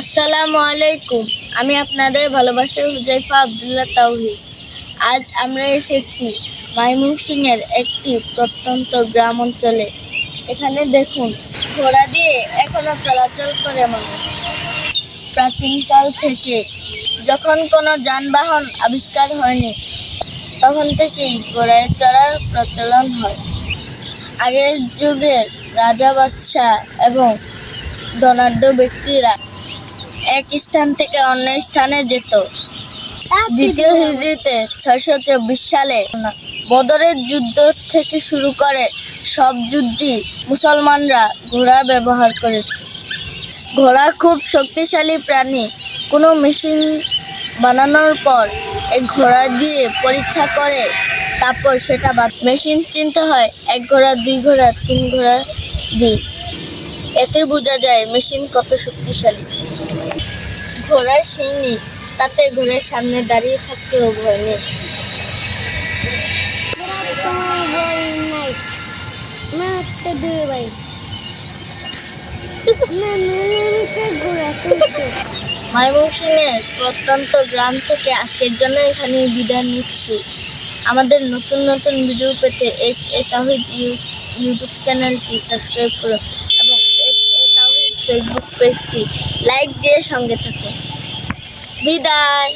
আসসালামু আলাইকুম। আমি আপনাদের ভালোবাসার হুজাইফা আব্দুল্লাহ তাওহিদ। আজ আমরা এসেছি ময়মনসিংহের একটি প্রত্যন্ত গ্রাম অঞ্চলে। এখানে দেখুন, ঘোড়া দিয়ে এখনো চলাচল করে মানুষ। প্রাচীনকাল থেকে যখন কোনো যানবাহন আবিষ্কার হয়নি, তখন থেকেই ঘোড়ায় চড়ার প্রচলন হয়। আগের যুগের রাজা বাদশাহ এবং ধনাঢ্য ব্যক্তিরা এক স্থান থেকে অন্য স্থানে যেত। দ্বিতীয় হিজরিতে 624 সালে বদরের যুদ্ধ থেকে শুরু করে সব যুদ্ধই মুসলমানরা ঘোড়া ব্যবহার করেছে। ঘোড়া খুব শক্তিশালী প্রাণী। কোনো মেশিন বানানোর পর এক ঘোড়া দিয়ে পরীক্ষা করে তারপর সেটা মেশিন চিনতে হয় 1 ঘোড়া, 2 ঘোড়া, 3 ঘোড়া দিয়ে। এতে বোঝা যায় মেশিন কত শক্তিশালী। ঘোড়ার শিং নেই, তাতে ঘোড়ার সামনে দাঁড়িয়ে থাকতেও ভয় নেই। ময়মনসিংহের প্রত্যন্ত গ্রাম থেকে আজকের জন্য এখানে বিদায় নিচ্ছি। আমাদের নতুন নতুন ভিডিও পেতে HA তাওহিদ ইউটিউব চ্যানেলটি সাবস্ক্রাইব করুন এবং HA তাওহিদ ফেসবুক পেজটি লাইক দিয়ে সঙ্গে থাকুন। বিদায়।